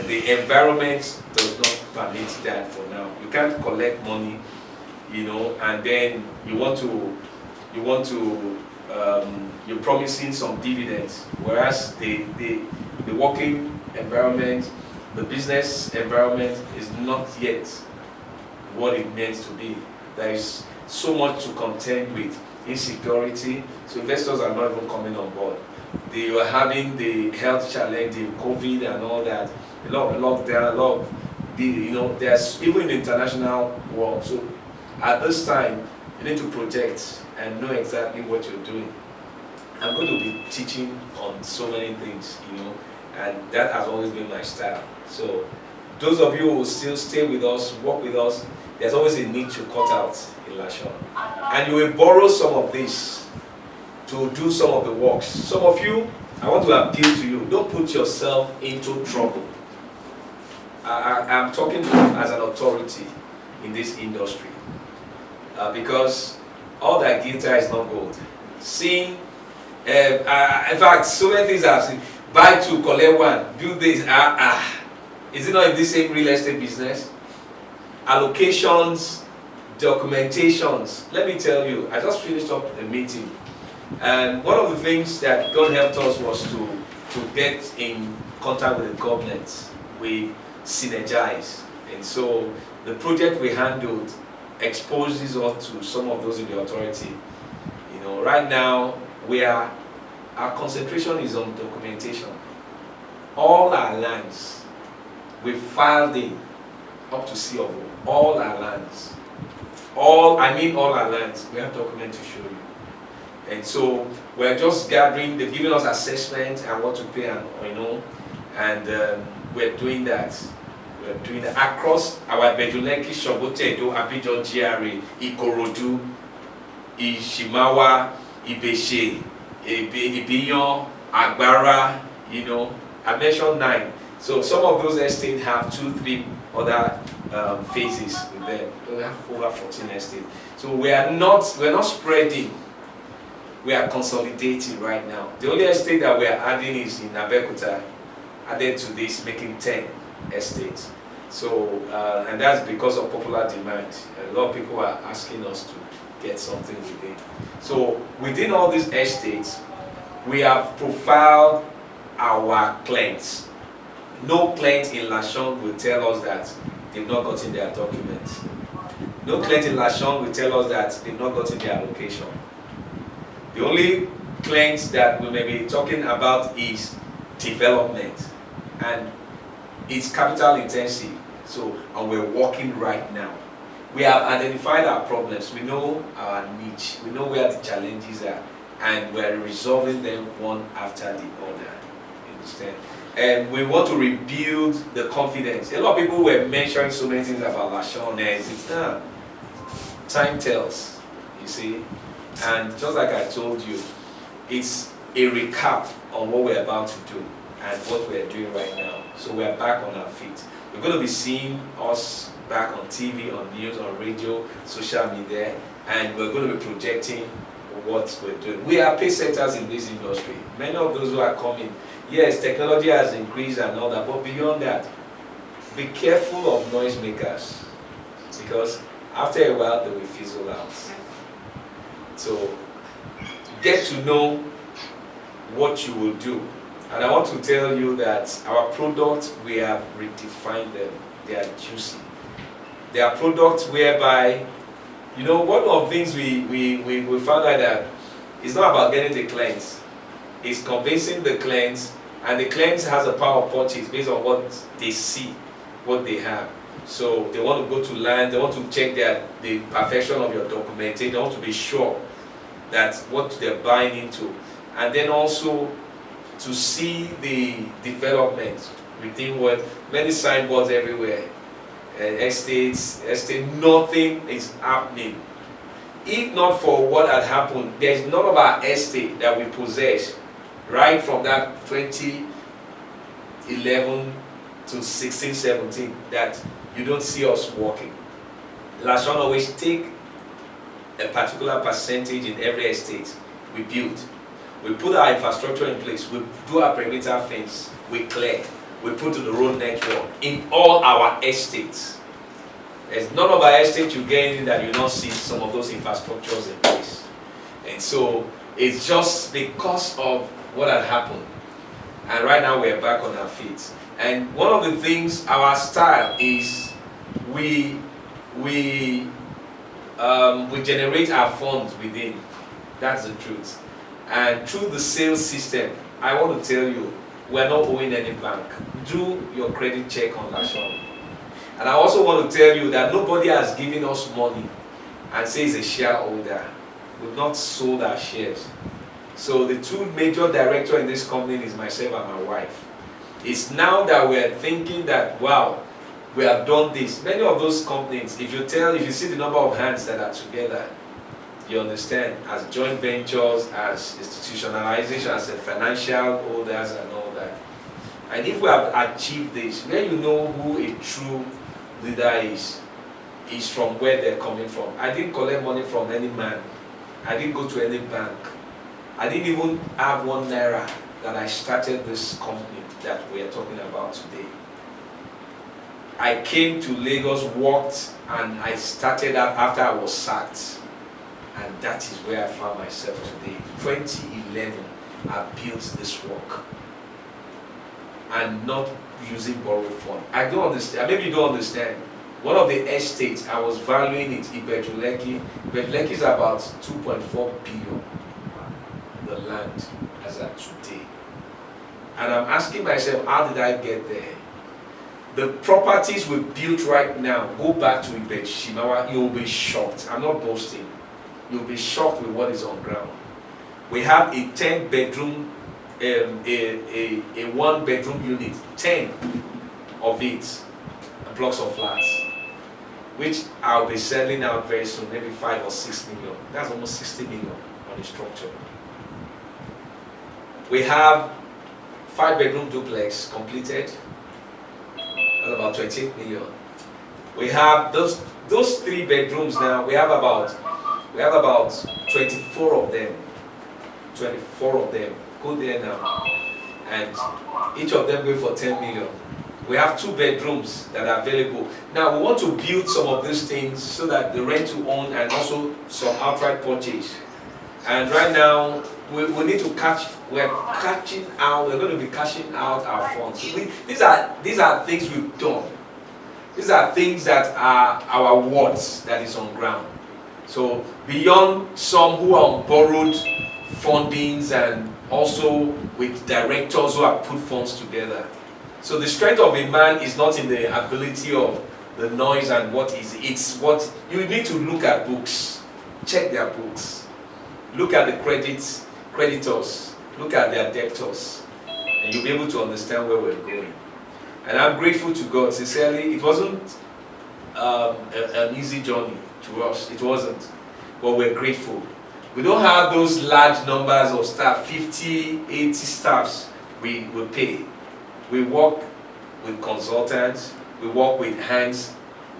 The environment does not permit that for now. You can't collect money, and then you're promising some dividends, whereas the working environment, the business environment is not yet what it meant to be. There is so much to contend with, insecurity, so investors are not even coming on board. They were having the health challenge, the COVID and all that, a lot of lockdown, a lot of there's even in the international world. So at this time, you need to project and know exactly what you're doing. I'm going to be teaching on so many things, and that has always been my style. So those of you who still stay with us, work with us, there's always a need to cut out in Lashon. And you will borrow some of this to do some of the works. Some of you, I want to appeal to you, don't put yourself into trouble. I'm talking as an authority in this industry. Because all that glitter is not gold. Seeing, in fact, so many things I've seen. Buy two, collect one, do this, Is it not in this same real estate business? Allocations, documentations. Let me tell you, I just finished up a meeting. And one of the things that God helped us was to get in contact with the government. We synergize. And so the project we handled exposes us to some of those in the authority. Right now, our concentration is on documentation. All our lands, we filed in up to C of O. All our lands. All our lands, we have documents to show you. And so we're just gathering, they've given us assessment and what to pay and we're doing that. We're doing that across our Bejuleki, Shobotedo, Abidjan, GRA, Ikorodu, Ishimawa, Ibeshe, Ibiyon, Agbara, I mentioned 9. So some of those estates have 2, 3 other phases with them. We have over 14 estates. So we're not spreading. We are consolidating right now. The only estate that we are adding is in Abeokuta, added to this, making 10 estates. So, and that's because of popular demand. A lot of people are asking us to get something within. So, within all these estates, we have profiled our clients. No client in Lashon will tell us that they've not gotten their documents. No client in Lashon will tell us that they've not gotten their allocation. The only clients that we may be talking about is development, and it's capital intensive. So, and we're working right now. We have identified our problems. We know our niche. We know where the challenges are, and we're resolving them one after the other. You understand? And we want to rebuild the confidence. A lot of people were mentioning so many things about Lashon, and it's time tells. You see. And just like I told you, it's a recap on what we're about to do and what we're doing right now. So we're back on our feet. You're going to be seeing us back on TV, on news, on radio, social media, and we're going to be projecting what we're doing. We are pace setters in this industry. Many of those who are coming, yes, technology has increased and all that, but beyond that, be careful of noisemakers, because after a while they will fizzle out. So get to know what you will do. And I want to tell you that our products, we have redefined them. They are juicy. They are products whereby, one of the things we found out that it's not about getting the clients. It's convincing the clients, and the clients has a power of purchase based on what they see, what they have. So they want to go to land, they want to check the perfection of your documentation, they want to be sure that what they're buying into, and then also to see the development within what many signboards everywhere, estates, nothing is happening. If not for what had happened, there's none of our estate that we possess right from that 2011 to 16, 17 that you don't see us working. Lashon always take a particular percentage in every estate we build. We put our infrastructure in place, we do our perimeter fence, we clear, we put to the road network in all our estates. There's none of our estates you get in that you not see some of those infrastructures in place. And so it's just because of what had happened. And right now we're back on our feet. And one of the things, our style is we generate our funds within. That's the truth. And through the sales system, I want to tell you, we're not owing any bank. Do your credit check on Lashon. And I also want to tell you that nobody has given us money and says a shareholder. We've not sold our shares. So the two major directors in this company is myself and my wife. It's now that we're thinking that, wow, we have done this. Many of those companies, if you see the number of hands that are together, you understand, as joint ventures, as institutionalization, as a financial holders and all that. And if we have achieved this, where you know who a true leader is from where they're coming from. I didn't collect money from any man. I didn't go to any bank. I didn't even have 1 naira that I started this company that we are talking about today. I came to Lagos, worked, and I started out after I was sacked. And that is where I found myself today. 2011, I built this work. And not using borrowed fund. I don't understand. Maybe you don't understand. One of the estates, I was valuing it, Ibeju-Lekki. Ibeju-Lekki is about 2.4 billion. The land as at today. And I'm asking myself, how did I get there? The properties we built right now, go back to Ibeju-Shimawa, you'll be shocked. I'm not boasting. You'll be shocked with what is on ground. We have a 10-bedroom, a 1-bedroom unit, 10 of it, blocks of flats, which I'll be selling out very soon, maybe 5 or 6 million. That's almost 60 million on the structure. We have 5-bedroom duplex completed. That's about 28 million. We have those 3 bedrooms now. We have about 24 of them. 24 of them. Go there now. And each of them going for 10 million. We have 2 bedrooms that are available. Now we want to build some of these things so that the rent to own and also some outright purchase. And right now we need to we're going to be cashing out our funds. So these are things we've done. These are things that are our words that is on ground. So beyond some who are on borrowed fundings and also with directors who have put funds together. So the strength of a man is not in the ability of the noise and what is it. It's what you need to look at books, check their books, look at the creditors, look at their debtors, and you'll be able to understand where we're going. And I'm grateful to God, sincerely. It wasn't an easy journey to us, it wasn't, but we're grateful. We don't have those large numbers of staff, 50, 80 staffs we pay. We work with consultants, we work with hands,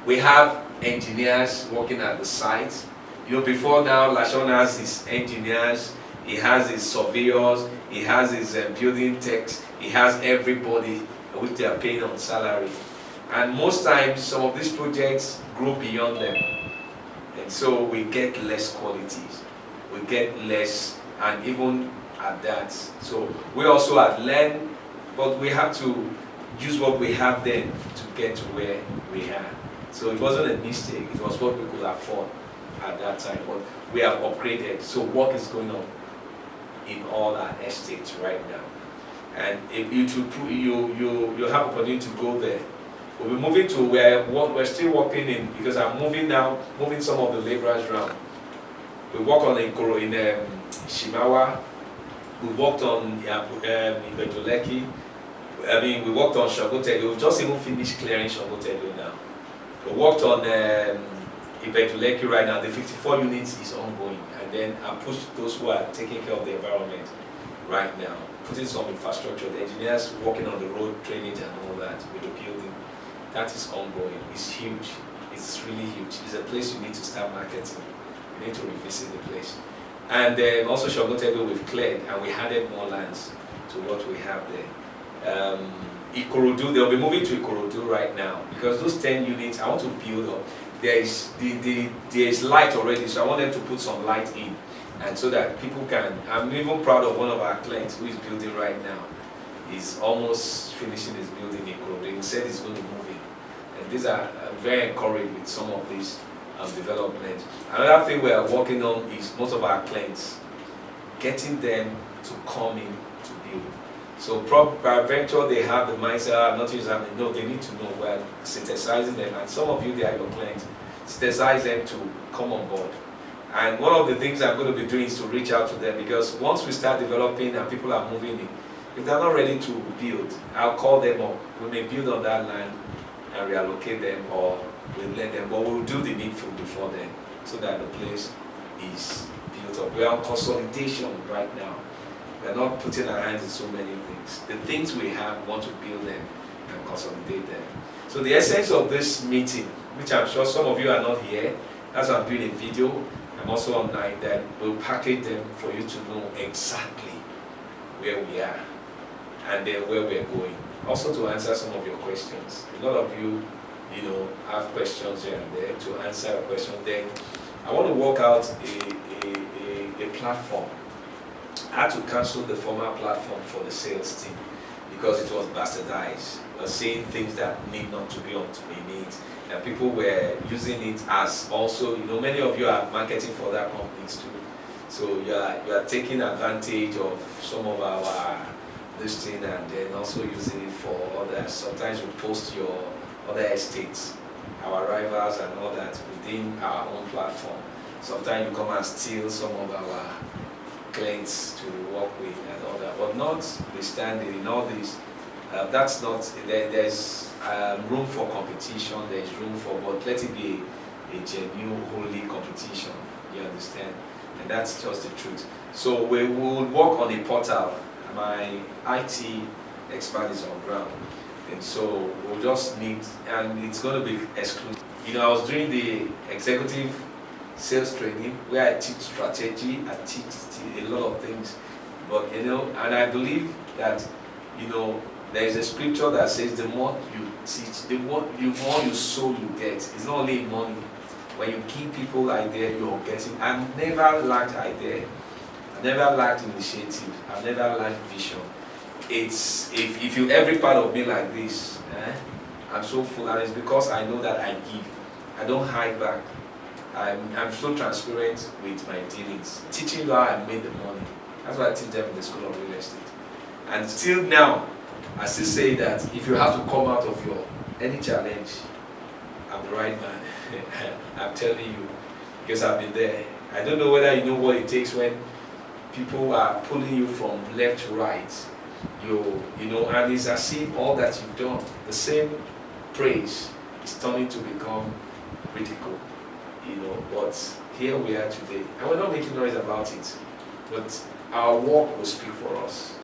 we have engineers working at the site. You know, before now, Lashon has his engineers, he has his surveyors, he has his building techs, he has everybody which they are paying on salary. And most times, some of these projects grow beyond them. And so we get less qualities, we get less, and even at that. So we also had learned, but we have to use what we have then to get to where we are. So it wasn't a mistake, it was what we could afford at that time, but we have upgraded. So work is going on in all our estates right now. And if you have opportunity to go there. We'll be moving to where we're still working in, because I'm moving some of the laborers around. We work on Nkoro in Shimawa. We worked on Ibeju-Lekki. I mean, we worked on Sogotedo. We've just even finished clearing Sogotedo now. We worked on Ibeju-Lekki right now. The 54 units is ongoing, and then I push those who are taking care of the environment right now, putting some infrastructure. The engineers working on the road drainage and all that with the building. That is ongoing. It's huge. It's really huge. It's a place you need to start marketing. You need to revisit the place. And also Sogotedo we've cleared, and we added more lands to what we have there. Ikorodu, they'll be moving to Ikorodu right now because those 10 units I want to build up. There is light already, so I want them to put some light in, and so that people can. I'm even proud of one of our clients who is building right now. He's almost finishing his building in Ikorodu. He said he's going to move in, and these are I'm very encouraged with some of these developments. Another thing we are working on is most of our clients, getting them to come in to build. So peradventure they have the mindset, nothing is happening. No, they need to know we're synthesizing them, and some of you, they are your clients. Synthesize them to come on board. And one of the things I'm going to be doing is to reach out to them, because once we start developing and people are moving in, if they're not ready to build, I'll call them up. We may build on that land and reallocate them, or we'll let them, but we'll do the needful before then, so that the place is built up. We're on consolidation right now. We're not putting our hands in so many things. The things we have, we want to build them and consolidate them. So the essence of this meeting, which I'm sure some of you are not here, that's why I'm doing a video. I'm also online, that will package them for you to know exactly where we are and then where we're going. Also to answer some of your questions. A lot of you, have questions here and there. To answer a question, then I want to work out a platform. I had to cancel the former platform for the sales team because it was bastardized. We were saying things that need not to be on it, and people were using it as also, many of you are marketing for other companies too. So you are taking advantage of some of our this thing, and then also using it for others. Sometimes we post your other estates, our rivals and all that within our own platform. Sometimes you come and steal some of our clients to work with and all that, but notwithstanding in all this, that's not, there's room for competition, there's room for, but let it be a genuine, holy competition, you understand? And that's just the truth. So we will work on a portal. My IT expert is on ground, and so we'll just need, and it's going to be exclusive. I was doing the executive sales training where I teach strategy, I teach a lot of things, but and I believe that there is a scripture that says the more you teach, the more you sow, you get. It's not only money. When you give people idea, you're getting. I've never lacked idea, I never lacked initiative, I've never lacked vision. It's if you every part of me like this, I'm so full, and it's because I know that I give. I don't hide back. I'm so transparent with my dealings, teaching you how I made the money. That's what I teach them in the School of Real Estate. And still now, I still say that if you have to come out of your any challenge, I'm the right man. I'm telling you, because I've been there. I don't know whether you know what it takes when people are pulling you from left to right. And it's as if all that you've done, the same praise is turning to become ridicule. But here we are today, and we're not making noise about it. But our work will speak for us.